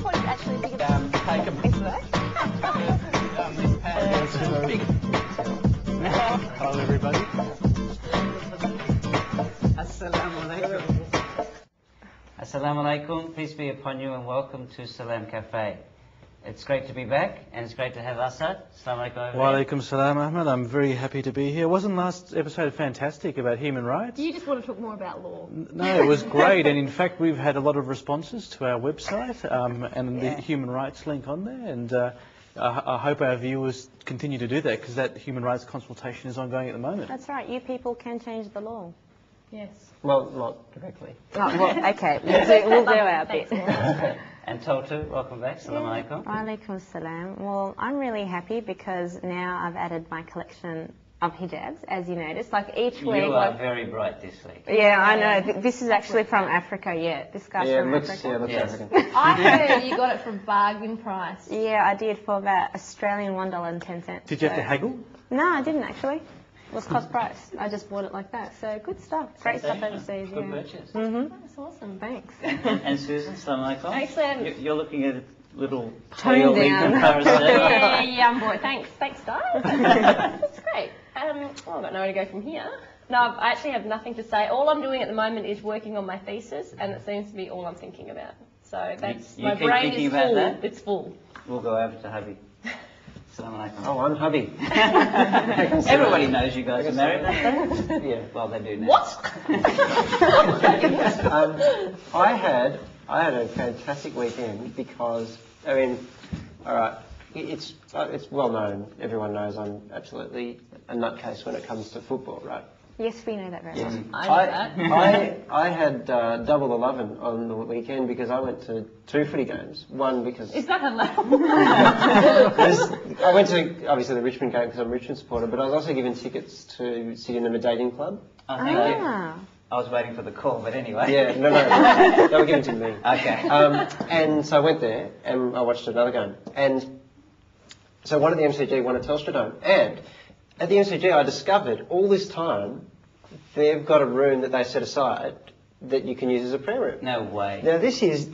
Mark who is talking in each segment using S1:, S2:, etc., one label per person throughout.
S1: what it's actually big.
S2: Take a piece of that. This pad is big. Hello, everybody. Assalamu alaikum.
S3: Assalamu alaikum, peace be upon you and welcome to Salam Café. It's great to be back and it's great to have Assad. Assalamu alaikum.
S4: Walaikum salam, Ahmed. I'm very happy to be here. Wasn't last episode fantastic about human rights?
S1: You just want to talk more about law.
S4: No, it was great, and in fact we've had a lot of responses to our website and the human rights link on there, and I hope our viewers continue to do that because that human rights consultation is ongoing at the moment.
S5: That's right, you people can change the law.
S1: Yes.
S2: Well, not directly.
S5: Oh, well, okay, we'll do our bit.
S3: And Toltu, welcome back. Assalamu alaikum.
S5: Walaikum salam. Well, I'm really happy because now I've added my collection of hijabs, as you noticed. Like each week.
S3: You are very bright this week.
S5: Yeah, I know. This is actually from Africa, yeah. This guy's from Africa.
S2: Yeah, looks
S3: Yes.
S2: African.
S1: I heard you got it for bargain price.
S5: Yeah, I did for about Australian $1.10.
S4: Did you have to haggle?
S5: No, I didn't actually. It was cost price. I just bought it like that. So good stuff. Great stuff overseas,
S3: Good
S5: yeah.
S3: purchase.
S1: That's awesome.
S5: Thanks.
S3: And Susan, assalamu alaikum.
S1: Excellent.
S3: You're looking at a little
S5: Toned
S3: pale in
S5: down.
S3: comparison.
S1: Yeah, young boy. Thanks, guys. That's great. Well, I've got nowhere to go from here. No, I actually have nothing to say. All I'm doing at the moment is working on my thesis, and it seems to be all I'm thinking about. So that's
S3: You
S1: my
S3: keep
S1: brain
S3: thinking
S1: is
S3: about
S1: full.
S3: that?
S1: It's full.
S3: We'll go over to hubby. Assalamu alaikum.
S2: Oh, I'm hubby.
S3: Everybody knows you guys are married.
S2: Yeah.
S3: Well, they do now.
S1: What?
S2: I had a fantastic weekend because, I mean, all right, it's well known. Everyone knows I'm absolutely a nutcase when it comes to football, right?
S5: Yes, we know that very well.
S1: I know that.
S2: I had double 11 on the weekend because I went to 2 footy games. One because
S1: Is that allowed?
S2: I went to obviously the Richmond game because I'm a Richmond supporter, but I was also given tickets to Sydenham Dating Club.
S3: Oh, thank you.
S5: Ah.
S3: I was waiting for the call, but anyway.
S2: Yeah, no, they were given to me.
S3: Okay.
S2: And so I went there and I watched another game. And so one at the MCG, one at Telstra Dome. And at the MCG, I discovered all this time they've got a room that they set aside that you can use as a prayer room.
S3: No way.
S2: Now this is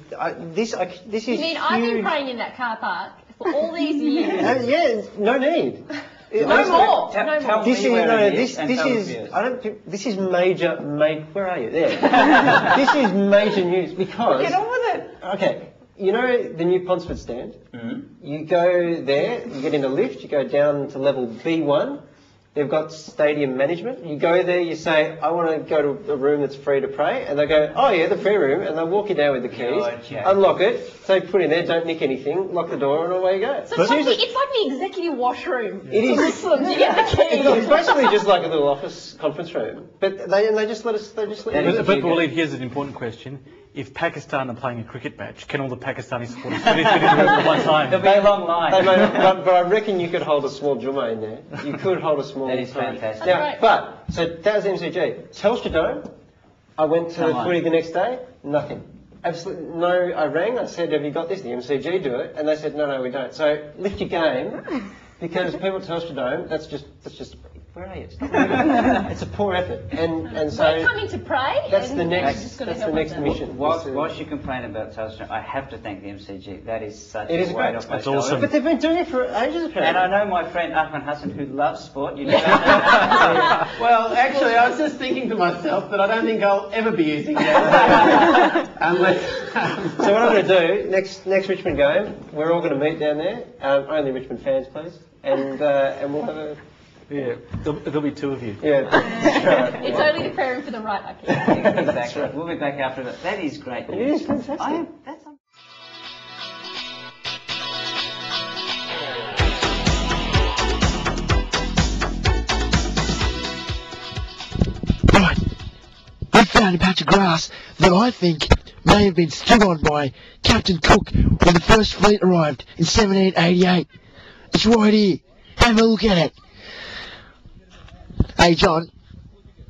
S2: this is
S1: You mean I've been praying in that car park for all these years?
S2: yeah, no need.
S1: No more. No more.
S2: This is this is major. Where are you? There. This is major news because.
S3: Get on with it.
S2: Okay. You know the new Ponsford stand?
S3: Mm-hmm.
S2: You go there, you get in a lift, you go down to level B1. They've got stadium management. You go there, you say, I want to go to a room that's free to pray. And they go, oh yeah, the prayer room. And they walk you down with the keys, unlock it, say put in there, don't nick anything, lock the door and away you go.
S1: So it's like the executive washroom.
S2: It is.
S1: Awesome. You get the keys.
S2: It's basically just like a little office conference room. But they just let us,
S4: But Waleed, here's an important question. If Pakistan are playing a cricket match, can all the Pakistani supporters fit in the room at one time?
S3: There'll be a long line.
S2: but I reckon you could hold a small Juma in there. You could hold a small...
S3: That is fantastic.
S2: Now, but, so that was MCG. Telstra Dome, I went to the footy the next day, nothing. Absolutely no, I rang, I said, have you got this? The MCG do it, and they said, no, we don't. So lift your game, because people at Telstra Dome, that's just, where are you? It's a poor effort. And so...
S1: We're coming to pray.
S2: That's the next mission.
S3: Whilst you complain about Telstra, I have to thank the MCG. That is such a weight off my
S4: That's
S3: shoulders.
S4: awesome.
S2: But they've been doing it for ages, apparently.
S3: And I know my friend Ahmed Hassan, who loves sport. You know that.
S6: Well, actually, I was just thinking to myself that I don't think I'll ever be using that. Unless...
S2: So what I'm going to do, next Richmond game, we're all going to meet down there. Only Richmond fans, please. And we'll have a...
S4: Yeah, there'll be 2 of you.
S2: Yeah, that's right.
S1: It's only the prayer room for the right back here.
S3: Exactly. We'll be back after that. That is great news.
S2: It is fantastic.
S7: Right, I found a patch of grass that I think may have been stood on by Captain Cook when the first fleet arrived in 1788. It's right here. Have a look at it. Hey, John,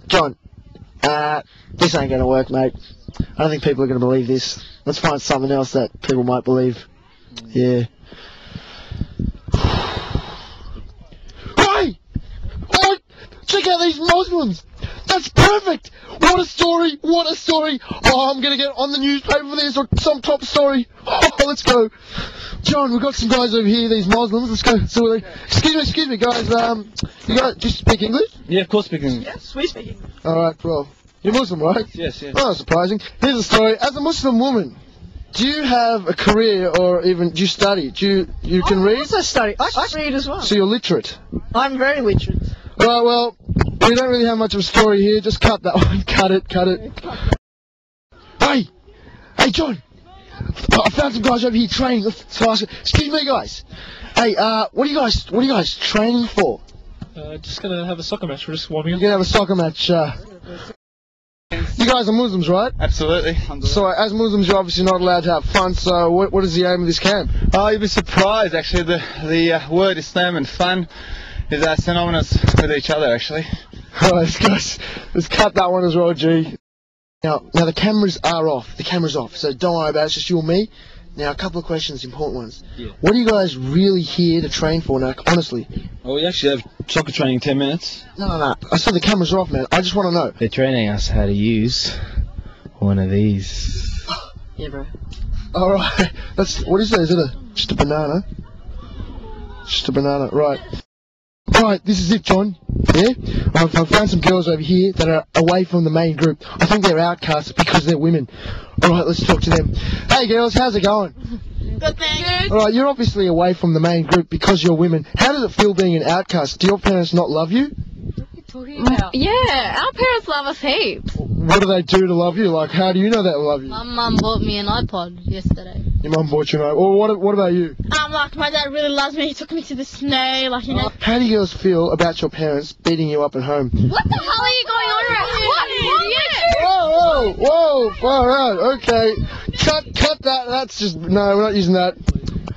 S7: this ain't gonna work, mate. I don't think people are gonna believe this. Let's find something else that people might believe. Yeah. Hey! Oh, check out these Muslims! That's perfect! What a story! What a story! Oh, I'm gonna get on the newspaper for this or some top story. Oh, let's go. John, we've got some guys over here, these Muslims. Let's go. So, excuse me, guys. You guys just speak English?
S8: Yeah, of course speaking.
S9: Yes, we speak English.
S7: Alright, well, you're Muslim, right?
S8: Yes, yes.
S7: Oh, surprising. Here's a story. As a Muslim woman, do you have a career or even do you study? You can read?
S9: I also study. I read as well.
S7: So you're literate?
S9: I'm very literate.
S7: Right, well, we don't really have much of a story here. Just cut that one. Cut it. Hey, John. I found some guys over here training. Excuse me, guys. Hey, what are you guys training for?
S8: Just gonna have a soccer match. We're just warming up.
S7: You're gonna have a soccer match. You guys are Muslims, right?
S8: Absolutely.
S7: So, as Muslims, you're obviously not allowed to have fun. So, what is the aim of this camp?
S8: Oh, you'd be surprised. Actually, the word Islam and fun is synonymous with each other. Actually.
S7: Alright, guys, let's cut that one as well, G. Now the cameras are off. The camera's off, so don't worry about it. It's just you and me. Now, a couple of questions, important ones.
S8: Yeah.
S7: What are you guys really here to train for now, honestly?
S8: Well, we actually have soccer training in 10 minutes.
S7: No. I said the cameras are off, man. I just want to know.
S10: They're training us how to use one of these.
S9: Yeah, bro.
S7: Alright, what is that? Is it just a banana? Just a banana, right. Alright, this is it, John. Yeah? I've found some girls over here that are away from the main group. I think they're outcasts because they're women. Alright, let's talk to them. Hey girls, how's it going?
S9: Good, thanks.
S7: Alright, you're obviously away from the main group because you're women. How does it feel being an outcast? Do your parents not love you?
S11: Yeah, our parents love us heaps.
S7: What do they do to love you? Like, how do you know they love you?
S11: My mum bought me an iPod yesterday.
S7: Your mum bought you an iPod. Well, what about you?
S11: Like, my dad really loves me. He took me to the snow, like, you know.
S7: How do you girls feel about your parents beating you up at home?
S11: What the hell are you going on around?
S7: Whoa, far out. Okay. Cut that. That's just, no, we're not using that.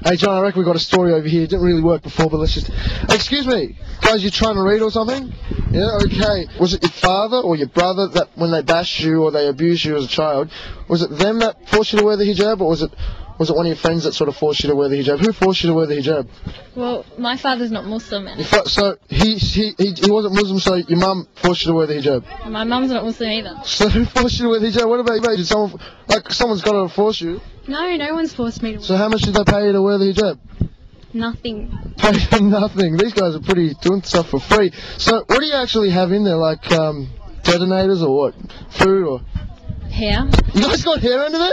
S7: Hey, John, I reckon we got a story over here. It didn't really work before, but let's just... Excuse me. Guys, you trying to read or something? Yeah, okay. Was it your father or your brother that when they bashed you or they abused you as a child, was it them that forced you to wear the hijab, or was it one of your friends that sort of forced you to wear the hijab? Who forced you to wear the hijab?
S11: Well, my father's not Muslim. And
S7: So he wasn't Muslim, so your mum forced you to wear the hijab?
S11: my mum's not Muslim either.
S7: So who forced you to wear the hijab? What about you? Did someone's got to force you?
S11: No, no one's forced me to wear.
S7: So how much did they pay you to wear the hijab?
S11: Nothing.
S7: Pay for nothing. These guys are doing stuff for free. So what do you actually have in there? Like detonators or what? Food or?
S11: Hair.
S7: You guys got hair under there?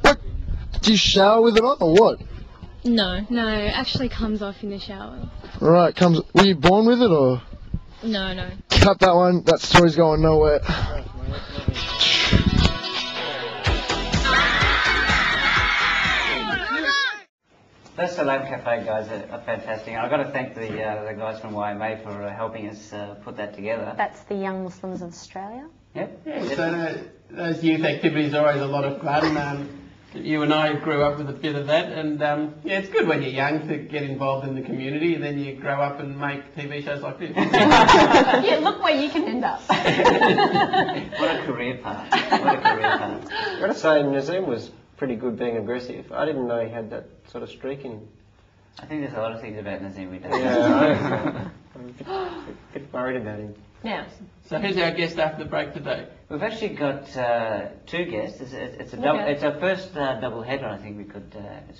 S7: What? Do you shower with it on or what?
S11: No. No, it actually comes off in the shower.
S7: Right, were you born with it or?
S11: No.
S7: Cut that one. That story's going nowhere.
S3: The Salam Café guys are fantastic. I've got to thank the guys from YMA for helping us put that together.
S5: That's the Young Muslims of Australia.
S3: Yep.
S6: Yeah, so those youth activities are always a lot of fun. You and I grew up with a bit of that, and yeah, it's good when you're young to get involved in the community, and then you grow up and make TV shows like this.
S1: Yeah, look where you can end up.
S3: What a career path.
S2: I've got to say, Nazim was pretty good being aggressive. I didn't know he had that sort of streak in him.
S3: I think there's a lot of things about Nazim we don't
S2: Yeah, I'm a bit worried about him.
S1: Now,
S6: So who's our guest after the break today?
S3: We've actually got two guests. It's our first double header, I think we could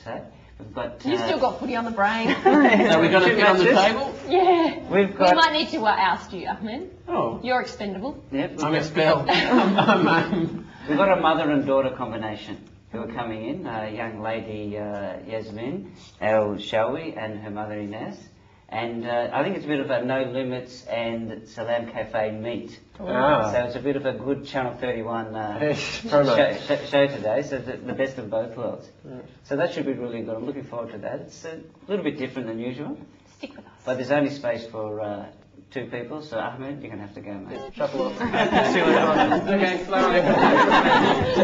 S3: say. We've got.
S1: you still got footy on the brain.
S6: So we're going to fit on the table?
S1: Yeah.
S3: We've got.
S1: We might need to oust you, Ahmed.
S6: Oh.
S1: You're expendable.
S3: Yep.
S6: I'm expelled.
S3: We've got a mother and daughter combination who are coming in. A young lady, Yasmeen El-Shawy, and her mother Inas. And I think it's a bit of a No Limits and Salam Café meet.
S2: Ah.
S3: So it's a bit of a good Channel 31 show today, so the best of both worlds. So that should be really good. I'm looking forward to that. It's a little bit different than usual.
S1: Stick with us.
S3: But there's only space for two people, so Ahmed, you're going to have to go, mate.
S2: Shuffle off.
S3: See what happens.
S6: Okay, slow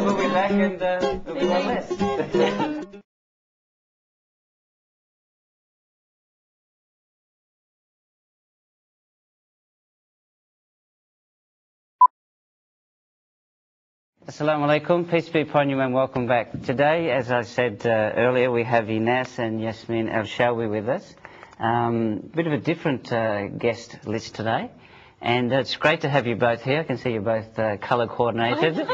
S3: We'll be back and there'll be one less. Assalamu alaikum, peace be upon you and welcome back. Today, as I said earlier, we have Inas and Yasmeen El-Shawy with us. Bit of a different guest list today. And it's great to have you both here. I can see you're both colour coordinated.
S11: Mother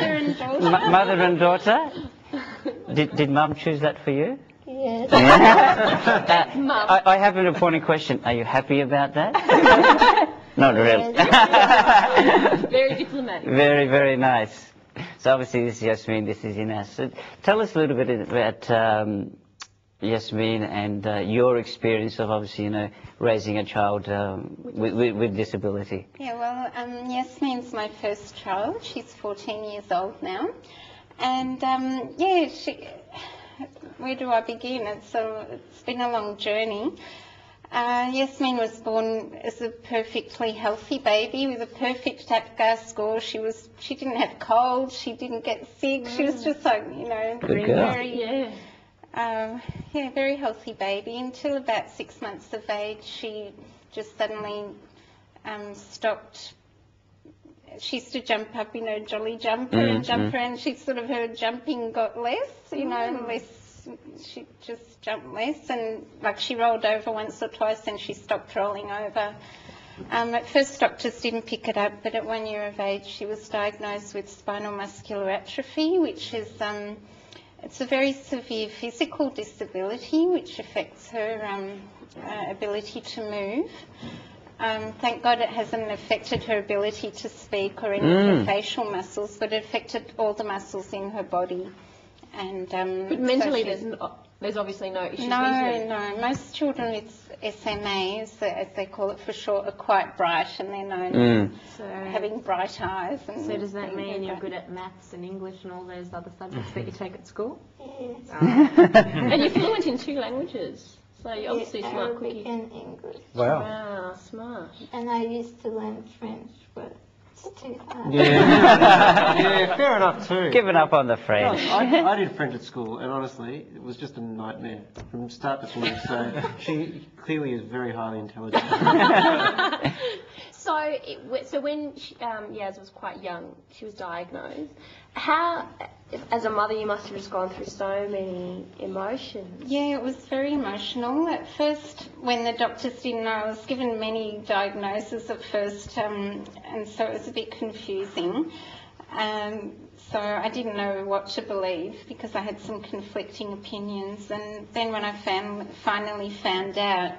S11: and daughter.
S3: Mother and daughter. Did Mum choose that for you?
S11: Yes.
S3: I have an important question. Are you happy about that? Not really.
S1: Very diplomatic.
S3: Very, very nice. So obviously this is Yasmeen, this is Inas. So tell us a little bit about Yasmeen and your experience of obviously, you know, raising a child with disability.
S12: Yeah, well, Yasmeen's my first child. She's 14 years old now. And yeah, where do I begin? It's been a long journey. Yasmeen was born as a perfectly healthy baby with a perfect APGAR score. She didn't have colds, she didn't get sick. She was just like, you know, very healthy baby until about 6 months of age. She just suddenly stopped. She used to jump up, you know, jolly jumper and jump around. She sort of, her jumping got less, you know, she just jumped less, and like she rolled over once or twice and she stopped rolling over. At first doctors didn't pick it up, but at 1 year of age she was diagnosed with spinal muscular atrophy, which is it's a very severe physical disability which affects her ability to move. Thank God it hasn't affected her ability to speak or any of her facial muscles, but it affected all the muscles in her body. And
S1: but mentally, so there's obviously no issues.
S12: No. Most children with SMA, as they call it for short, are quite bright, and they're known as having bright eyes. And
S5: so does that mean you're good at maths and English and all those other subjects that you take at school?
S11: Yes.
S1: And you're fluent in 2 languages, so you're obviously smart.
S11: Arabic and English.
S1: Wow, smart.
S11: And I used to learn French, but it's too hard.
S2: Yeah, fair enough too.
S3: Giving up on the French.
S2: I did French at school, and honestly, it was just a nightmare from start to finish. So she clearly is very highly intelligent.
S1: So when Yaz was quite young, she was diagnosed. How, as a mother, you must have just gone through so many emotions.
S12: Yeah, it was very emotional. At first, when the doctors didn't know, I was given many diagnoses at first, and so it was a bit confusing. So I didn't know what to believe because I had some conflicting opinions. And then when I finally found out,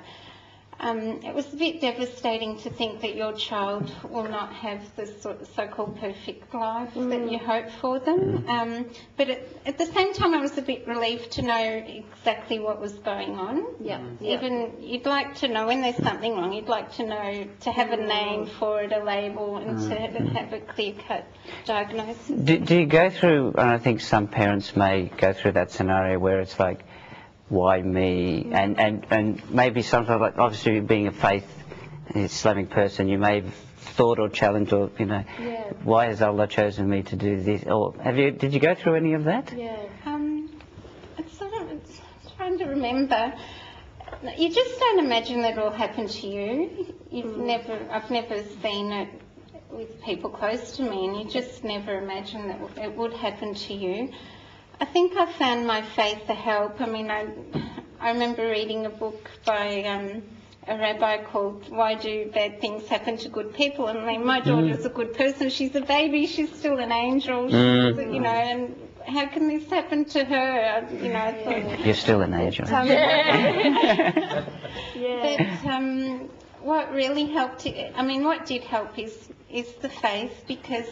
S12: it was a bit devastating to think that your child will not have the so-called perfect life that you hope for them. But at the same time, I was a bit relieved to know exactly what was going on. Even you'd like to know when there's something wrong. You'd like to know, to have a name for it, a label, and to have a clear-cut diagnosis.
S3: Do you go through? And I think some parents may go through that scenario where it's like, why me? And maybe sometimes, like obviously being a faith Islamic person, you may have thought or challenged or, you know, why has Allah chosen me to do this? Or did you go through any of that?
S12: It's trying to remember. You just don't imagine that it will happen to you. I've never seen it with people close to me, and you just never imagine that it would happen to you. I think I found my faith a help. I mean, I remember reading a book by a rabbi called Why Do Bad Things Happen to Good People? And I mean, my daughter's a good person. She's a baby. She's still an angel. You know, and how can this happen to her? You know, I thought,
S3: you're still an angel.
S12: But what really helped, what did help is the faith, because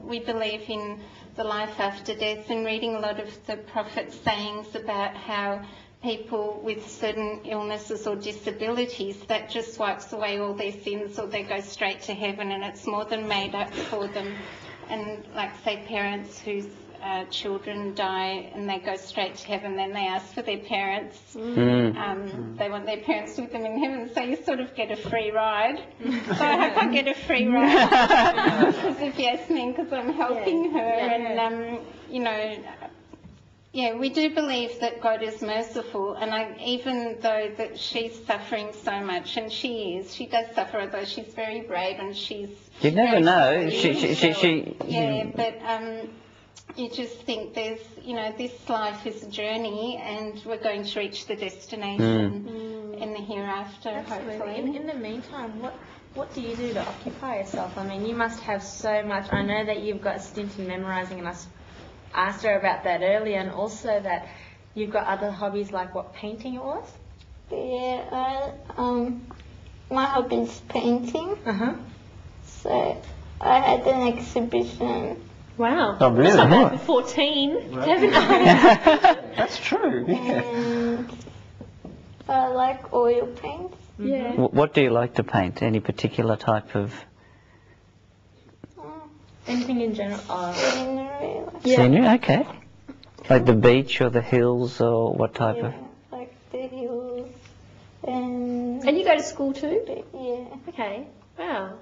S12: we believe in the life after death, and reading a lot of the Prophet's sayings about how people with certain illnesses or disabilities, that just wipes away all their sins, or they go straight to heaven, and it's more than made up for them. And like, say, parents whose children die and they go straight to heaven, then they ask for their parents. They want their parents with them in heaven, so you sort of get a free ride. So I hope I get a free ride because of Yasmeen, because I'm helping her. And we do believe that God is merciful, and even though that she's suffering so much, and she does suffer, although she's very brave and she's...
S3: You never know.
S12: But you just think there's, this life is a journey, and we're going to reach the destination in the here year after, hopefully.
S5: In the meantime, what do you do to occupy yourself? I mean, you must have so much. I know that you've got a stint in memorising, and I asked her about that earlier, and also that you've got other hobbies like what, painting it was?
S13: Yeah, my hobby is painting. So I had an exhibition.
S1: Wow.
S2: Oh, really?
S1: That's not bad for 14.
S2: That's true. Yeah.
S13: And I like oil paints.
S1: Yeah.
S3: What do you like to paint? Any particular type of
S5: Anything in general?
S13: Scenery.
S3: scenery? Okay. Like the beach or the hills or what type of?
S13: Like the hills. And
S1: you go to school too?
S13: Yeah.
S1: Okay. Wow.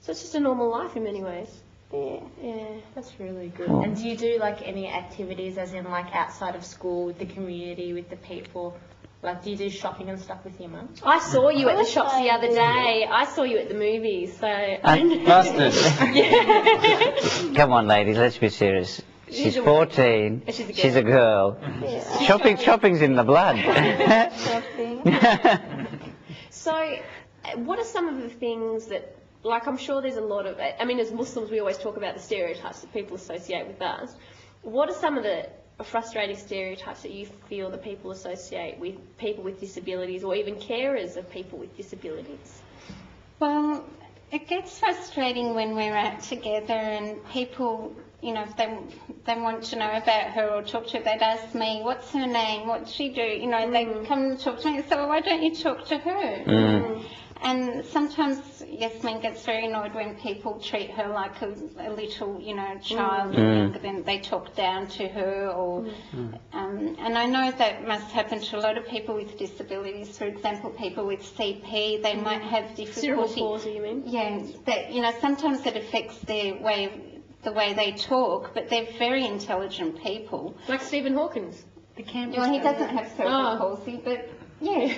S1: So it's just a normal life in many ways.
S13: Yeah.
S1: Yeah.
S5: That's really good.
S3: Well-
S5: And do you do like any activities, as in like outside of school, with the community, with the people? Like, do you do shopping and stuff with your mum?
S1: I saw you at the shops the other day. I saw you at the movies, so...
S2: Busted.
S3: Come on, ladies, let's be serious. She's 14. She's a girl. Shopping's in the blood.
S1: So, what are some of the things that, like, I'm sure there's a lot of, I mean, as Muslims, we always talk about the stereotypes that people associate with us. What are some of the frustrating stereotypes that you feel that people associate with people with disabilities, or even carers of people with disabilities?
S12: Well, it gets frustrating when we're out together and people, you know, if they want to know about her or talk to her, they'd ask me, what's her name, what's she do? You know, they come and talk to me and say, well, why don't you talk to her? And sometimes Yasmeen gets very annoyed when people treat her like a little, you know, child, and then they talk down to her. Or, and I know that must happen to a lot of people with disabilities. For example, people with CP, they might have difficulty.
S1: Cerebral palsy, you mean?
S12: Yeah, that, you know, sometimes it affects their the way they talk, but they're very intelligent people.
S1: Like Stephen Hawkins.
S12: Well, he doesn't have cerebral palsy, but yeah.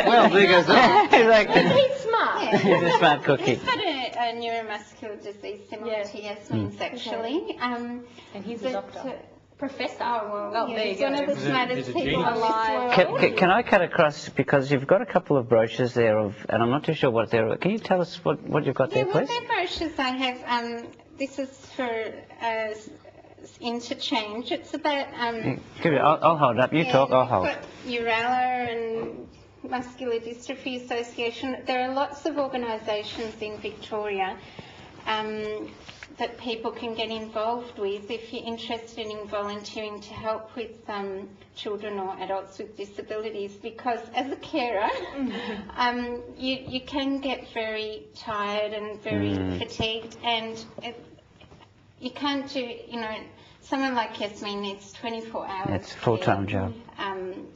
S2: Well, there goes that.
S1: He's smart.
S12: Yeah.
S3: He's a smart cookie.
S12: He's got a neuromuscular disease similar to Yasmeen's, actually.
S5: And he's a doctor.
S1: Professor.
S12: Oh, well,
S1: there
S12: he's
S1: you
S12: one
S1: go.
S12: of the smartest people alive.
S3: Can I cut across, because you've got a couple of brochures there of, and I'm not too sure what they're. Can you tell us what you've got there,
S12: Yeah,
S3: please?
S12: what brochures I have, this is for interchange. It's about...
S3: Give it, I'll hold up. You talk, I'll hold.
S12: Got Urala and Muscular Dystrophy Association. There are lots of organisations in Victoria that people can get involved with if you're interested in volunteering to help with children or adults with disabilities, because as a carer you can get very tired and very fatigued, and you can't do, you know, someone like Yasmeen needs 24 hours.
S3: It's a full-time job.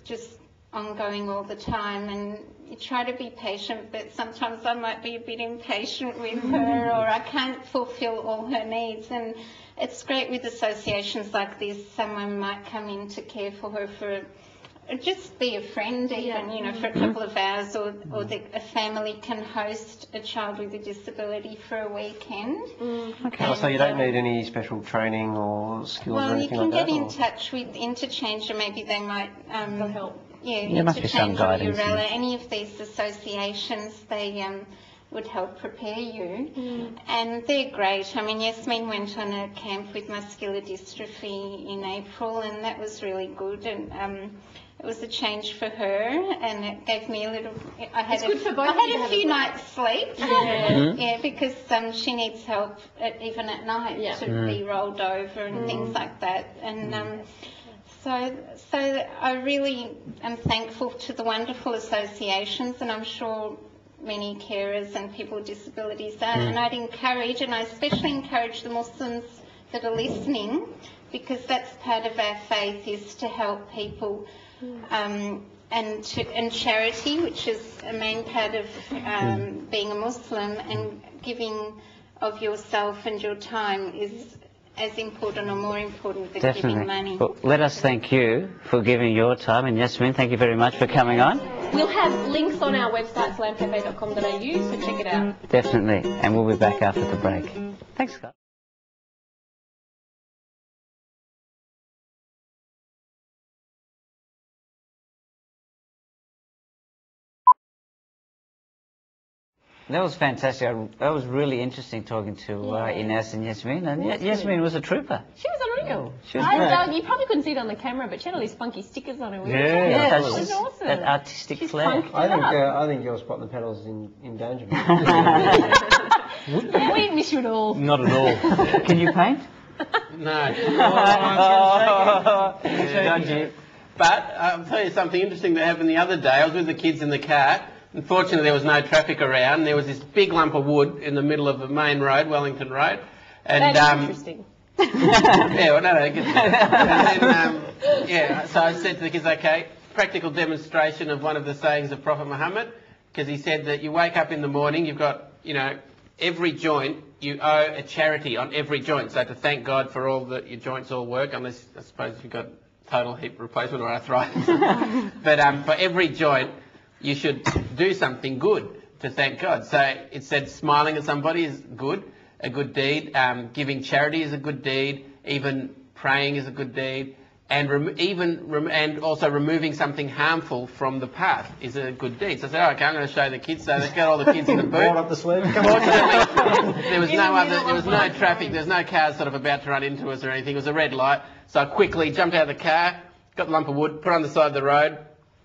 S12: Just ongoing all the time, and you try to be patient, but sometimes I might be a bit impatient with her, or I can't fulfill all her needs. And it's great with associations like this. Someone might come in to care for her for, or just be a friend even, you know, for a couple of hours, or a family can host a child with a disability for a weekend.
S2: Okay. So you don't need any special training or skills or
S12: Well, you
S2: anything
S12: can
S2: like that?
S12: get in touch with Interchange, and maybe they might help. Yeah,
S3: There must be some
S12: Interchange or
S3: guidance in
S12: Urala,
S3: it.
S12: any of these associations, they would help prepare you. And they're great. I mean, Yasmeen went on a camp with muscular dystrophy in April, and that was really good. And it was a change for her, and it gave me a little... I had a few nights' sleep. Yeah, because she needs help even at night to be rolled over and things like that. And so I really am thankful to the wonderful associations, and I'm sure many carers and people with disabilities are. And I'd encourage, and I especially encourage the Muslims that are listening, because that's part of our faith, is to help people, and charity, which is a main part of being a Muslim, and giving of yourself and your time is as important or more important than giving money.
S3: Well, let us thank you for giving your time, and Yasmeen, thank you very much for coming on.
S1: We'll have links on our website, salamcafe.com.au, so check it out.
S3: Definitely, and we'll be back after the break. Thanks, Scott. That was fantastic. That was really interesting talking to Inas and Yasmeen. And Yasmeen was a trooper.
S1: She was unreal.
S3: She was great.
S1: You probably couldn't see it on the camera, but she had all these funky stickers on her wheelchair.
S3: Yeah,
S1: That was awesome.
S3: that artistic
S1: She's
S3: flair.
S1: punked it
S2: I think you're spotting the pedals in danger.
S1: We miss you at all.
S4: Not at all.
S3: Can you paint?
S6: No.
S3: Dodgy.
S6: But I'll tell you something interesting that happened the other day. I was with the kids in the car. Unfortunately, there was no traffic around. There was this big lump of wood in the middle of the main road, Wellington Road. And,
S1: That's interesting.
S6: yeah, well, no, good. And then, so I said to the kids, okay, practical demonstration of one of the sayings of Prophet Muhammad, because he said that you wake up in the morning, you've got, every joint, you owe a charity on every joint. So to thank God for all that your joints all work, unless, I suppose, you've got total hip replacement or arthritis. But for every joint, you should do something good to thank God. So it said smiling at somebody is good, a good deed. Giving charity is a good deed. Even praying is a good deed. And and also removing something harmful from the path is a good deed. So I said, okay, I'm going to show the kids. So they got all the kids in the boot.
S2: Brought up the sled.
S6: Fortunately, there was no traffic. There was no cars sort of about to run into us or anything. It was a red light. So I quickly jumped out of the car, got the lump of wood, put it on the side of the road.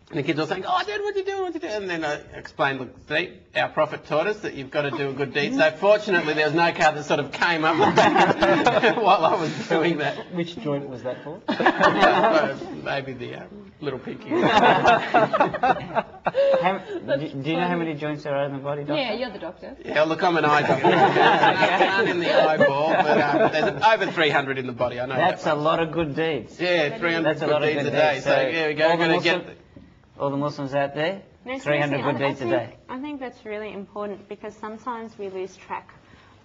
S6: And the kids were saying, oh, Dad, what are you doing? What are you doing? And then I explained, look, see, our Prophet taught us that you've got to do a good deed. So fortunately, there was no car that sort of came up while I was doing that.
S2: Which joint was that for?
S6: Maybe the little pinky.
S3: Do you know how many joints there are in the body, Doctor?
S1: Yeah, you're the doctor.
S6: Yeah, look, I'm an eye doctor. None in the eyeball, but there's over 300 in the body. I know
S3: That's
S6: that
S3: a lot of good deeds.
S6: Yeah, 300
S3: That's a lot
S6: good
S3: of
S6: deeds
S3: good
S6: a day.
S3: deeds.
S6: So here we go.
S3: All the Muslims out there,
S5: No,
S3: 300 good deeds a day.
S5: I think that's really important because sometimes we lose track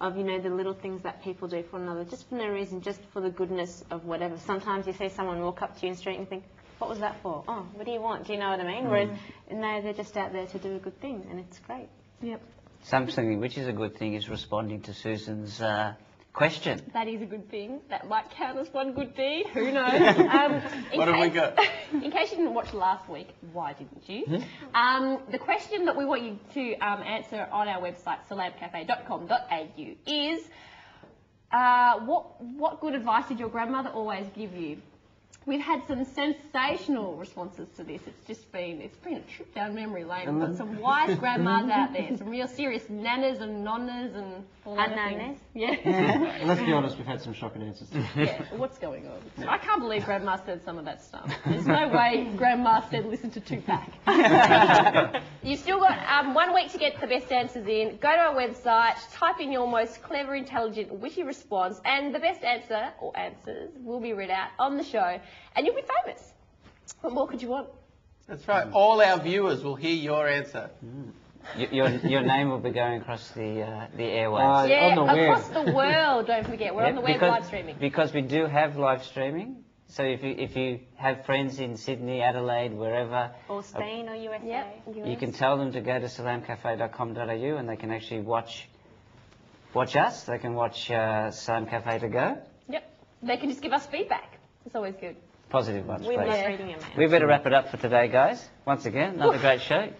S5: of, the little things that people do for another, just for no reason, just for the goodness of whatever. Sometimes you see someone walk up to you in the street and you think, what was that for? Oh, what do you want? Do you know what I mean? Whereas, no, they're just out there to do a good thing, and it's great. Yep.
S3: Something which is a good thing is responding to Susan's question.
S1: That is a good thing. That might count as one good deed. Who knows?
S6: What have we got?
S1: In case you didn't watch last week, why didn't you? The question that we want you to answer on our website, salamcafe.com.au, is what good advice did your grandmother always give you? We've had some sensational responses to this. It's been a trip down memory lane. We've got some wise grandmas out there, some real serious nanas and nonnas and all other things. Yeah.
S2: Let's be honest, we've had some shocking answers.
S1: Yeah, what's going on? I can't believe Grandma said some of that stuff. There's no way Grandma said listen to Tupac. You've still got 1 week to get the best answers in. Go to our website, type in your most clever, intelligent, witty response, and the best answer, or answers, will be read out on the show, and you'll be famous. What more could you want?
S6: That's right. All our viewers will hear your answer.
S3: Your name will be going across the airwaves.
S1: Yeah, across the world, don't forget. We're on the web live streaming.
S3: Because we do have live streaming. So if you have friends in Sydney, Adelaide, wherever...
S5: Or Spain or USA.
S3: You can tell them to go to salamcafe.com.au and they can actually watch us. They can watch Salam Cafe to go.
S1: Yep. They can just give us feedback. It's always good.
S3: Positive ones,
S5: We
S3: please.
S5: love reading them.
S3: We better wrap it up for today, guys. Once again, another great show.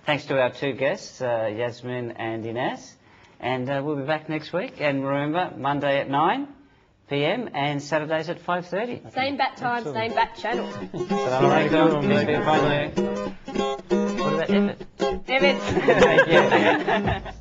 S3: Thanks to our two guests, Yasmeen and Inas. And we'll be back next week. And remember, Monday at 9 p.m. and Saturdays at 5:30.
S1: Same bat time, same bat channel.
S3: Assalamualaikum. What about Evan?
S1: Evan.
S3: Thank you.